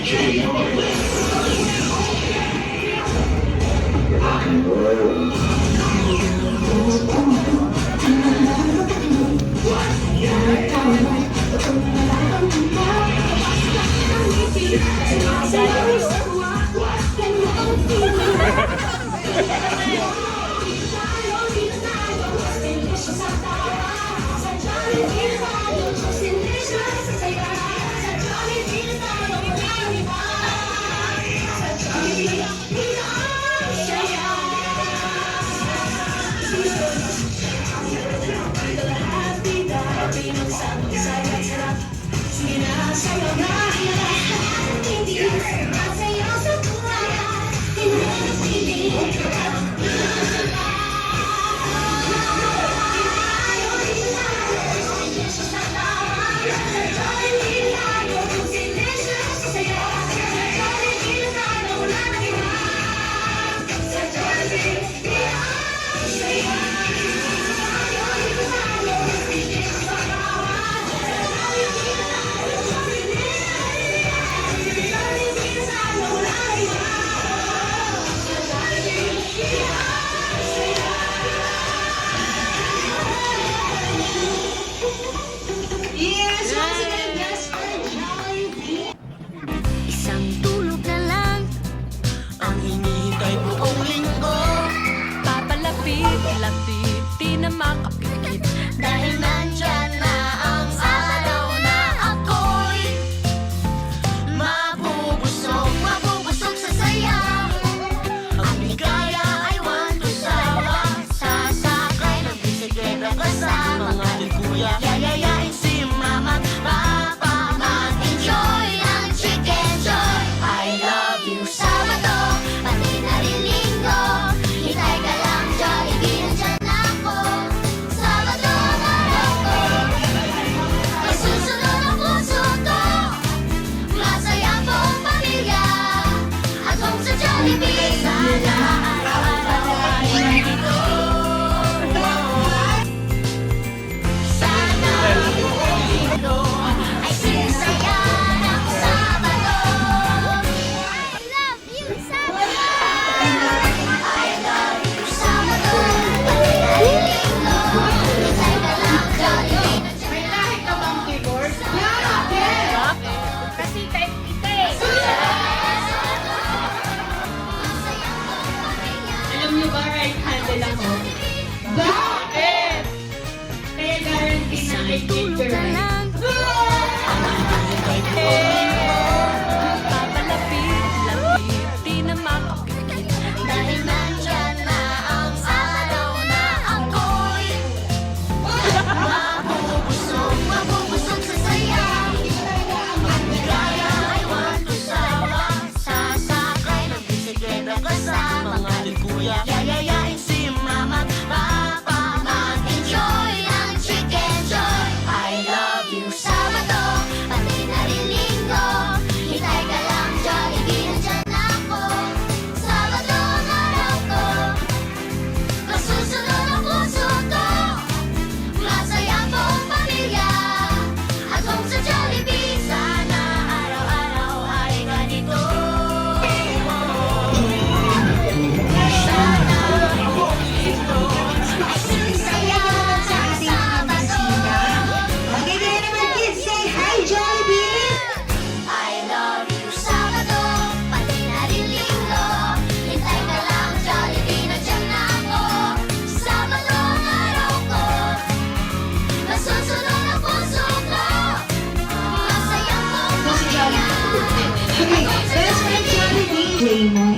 Jamie.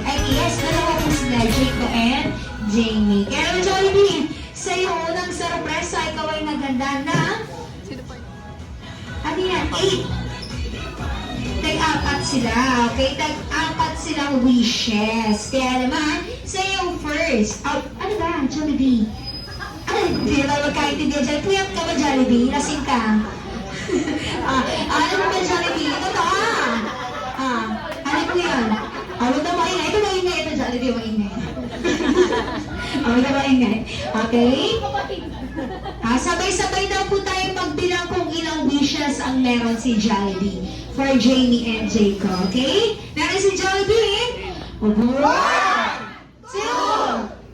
Ay, yes, dalawa po sila, Jaco and Jamie. Kaya naman, Jollibee, sa iyo unang sorpresa, ikaw ay naganda na... Ano yan? 8. Tag-apat sila, okay? Tag-apat silang wishes. Kaya naman, sa iyo first. Ano ba, Jollibee? Hindi na magkaintindihan dyan. Puyat ka ba, Jollibee? Lasing ka? Ano ba, Jollibee? Ito to, ano po yan? Huwag na maingay. Ito maingay. Ito, Jollibee, maingay. Huwag na maingay. Okay? Sabay-sabay daw po tayo magbilang kung ilang wishes wishes ang meron si Jollibee for Jamie and Jacob. Okay? Meron si Jollibee. 1, 2,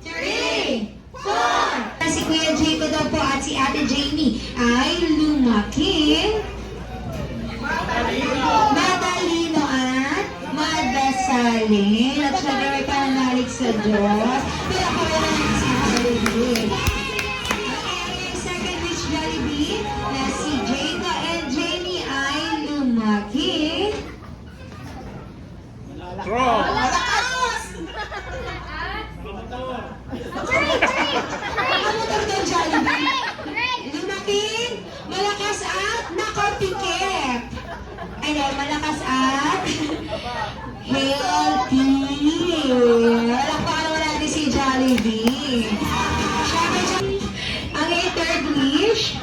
3, 4. Si Kuya Jacob daw po at si Ate Jamie ay lumaki matalino at madasalin. At syempre may pananalig sa Diyos. Pero ako wala na si Jollibee. Okay, second wish Jollibee na si Jacob and Jamie ay lumaki. Lumaki, malakas at nakapikit. Ayun, malakas at healthy. Walakpakan naman natin si Jollibee. Siyempre, ang third wish.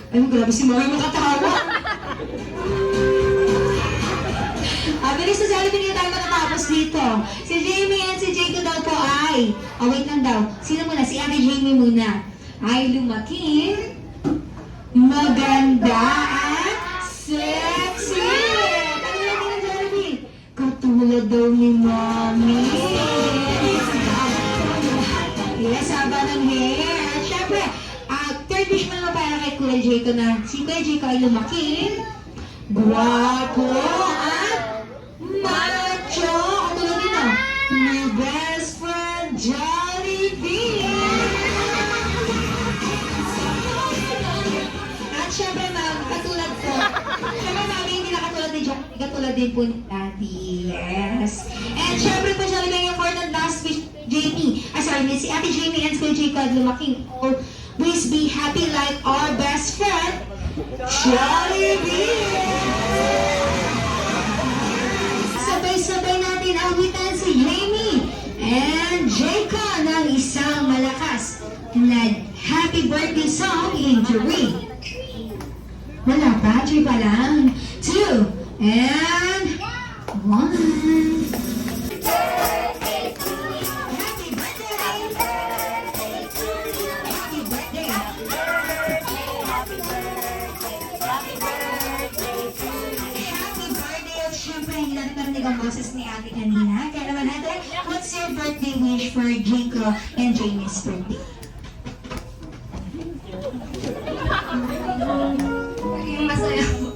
Ay, grabe si Mami makatawa. Bilis na Jollibee, hindi tayo matatapos dito. Si Jamie and si Jacob daw po ay, wait lang daw. Sino muna? Si Ate Jamie muna. Ay lumaki, maganda at sexy. Katulad ni Jollibee. Katulad daw ni Mommy. Yes, haba ng hair. At syempre, third wish mo naman para kay Kuya Jacob na si Kuya Jacob ay lumaki, guwapo at macho. Katulad nito, my best friend Jollibee. At syempre, ma'am, katulad ko. Syempre, mami, hindi na katulad ni Jollibee. Katulad din po ni Daddy. Yes. And syempre po, Jollibee, yung for the last wish, Jamie. Si Ate Jamie and Kuya Jacob lumaking. Always be happy like our best friend, Jollibee. Sabay-sabay natin awitan si Jamie and Jacob ng isang malakas na happy birthday song in 3. Wala pa, 3 pa lang. 2 and 1. Happy birthday! Happy birthday! Happy birthday! At syempre, hindi natin narinig ang boses ni Ate kanina. Kaya naman natin, what's your birthday wish for Jacob and Jamie's birthday? Masaya po.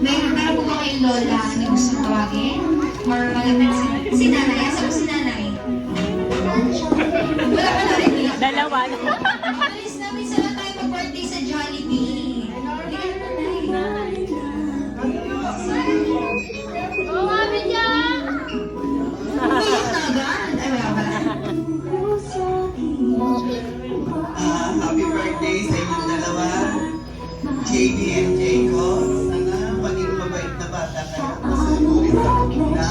Meron po ba kayong lola na gusto tawagin? Or malapit si nanay? Asa po si nanay? Wala pa na rin nila. Dalawa. Alis namin sila tayo mag-birthday sa Jollibee. Hindi ka nanay. Oo nga, Bidya! Umiyak na agad. Ay, wala pala. Happy birthday sa inyong dalawa, Jamie and Jacob. Sana maging mabait na bata kayo. Masunurin sa kanila.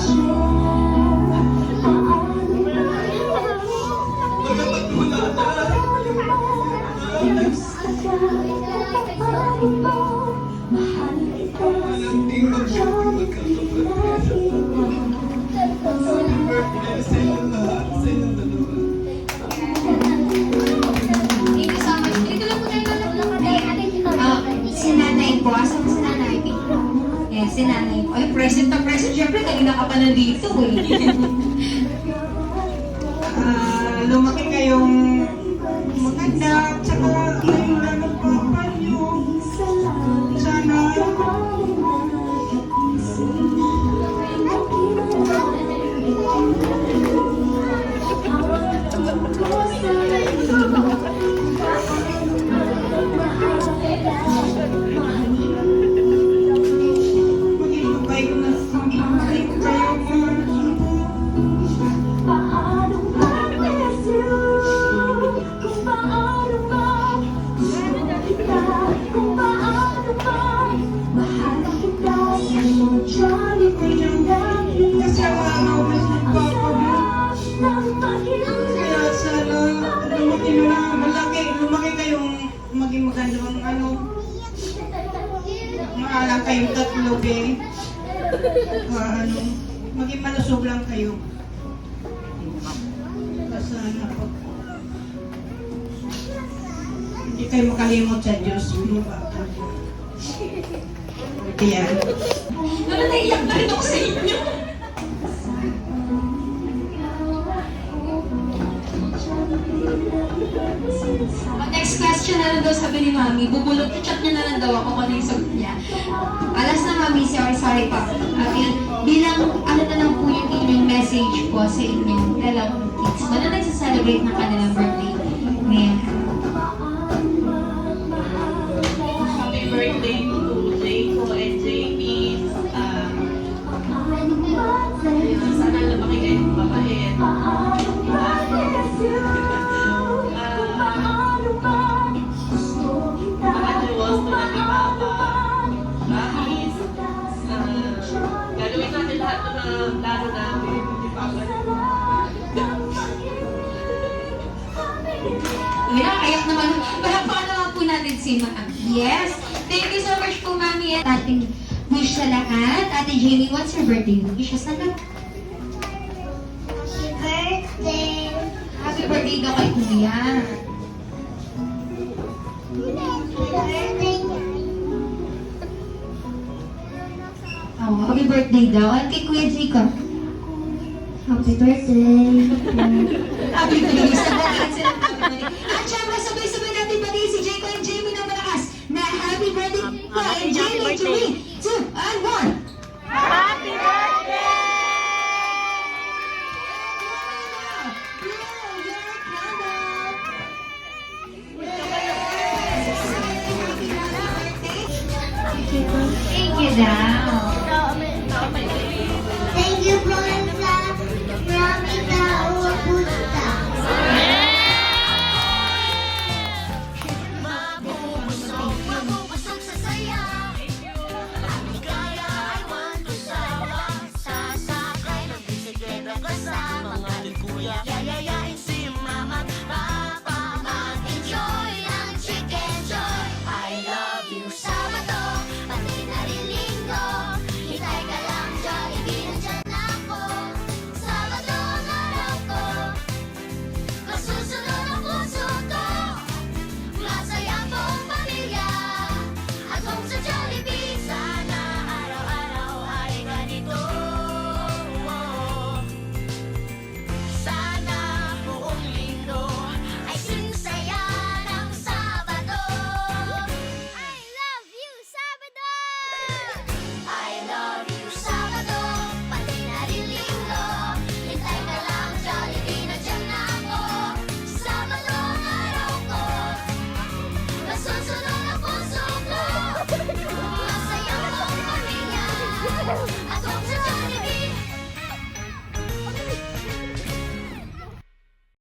Magkapagmula na. Hindi birthday sa inyong lahat, sa inyong dalawa. Thank you so much. Dito lang po tayo si nanay po. Asa po si nanay? Yes, si nanay po. Ay, present na present. Siyempre, kanina ka pa nandito eh. Lumaki kayong maganda, tsaka ngayong nagpapan nyo. Sana maging mabait na maging kayo kasi ang ano, papa mo. Kaya sana lumaki kayong maging magandang ano, maalang kayong tatlo, be. Ano, maging malusog lang kayo. Sana po. Hindi kayo makalimot sa Diyos. Kaya, Naman naiyak na rin ako sa inyo. Next question na lang daw sabi ni Mami, bubulot chat niya na lang daw ako kung ano yung sagot niya. Alas na Mami, sorry pa. Bilang ano na lang po yung inyong message po sa inyong dalawang kids mo na nagsaselebrate ng kanilang birthday ngayon. Happy birthday to Jayco and Jamie. Sana lumaki kayo ng mabait. Mga jewels to na ni Papa. Promise. Gagawin natin lahat ng plano namin. Ni Papa. Ayak naman. Palakpakan naman po natin si Ma'am. Yes. Thank you so much po, Mami. At ating wish sa lahat. Ate Jamie, what's your birthday wish? Sagot. Birthday. Happy birthday daw kay Kuya. Birthday. Oh, happy birthday daw. At kay Kuya Jacob. Happy birthday. Happy birthday. Sagot sila. At syempre, sabay-sabay natin pati si Jacob and Jamie na malakas na happy birthday po and Jamie. 3, 2, and 1. Happy birthday! Thank you daw. Thank you po sa marami tao pusta. Mabubusog sa saya. Ang ligaya ay want to sawa. Sasakay ng bisikleta kasama mga kuya. Yayayain si mama at papa. Mag-enjoy ng chicken joy. I love you Sabado, pati na rin Linggo. Hintay ka lang Jollibee, nandyan ako. Sabado ang araw ko. Masusunod ang puso ko. Masaya buong pamilya. At kung sa Jollibee, sana araw-araw ay ganito. Sana buong linggo ay sinsaya ng Sabado. I love you, Sabado! I love you, Sabado, pati na rin Linggo. Hintay ka lang, Jollibee, nandyan na ako. Sabado ang araw ko. Masusunod ang puso ko. Masaya buong pamilya.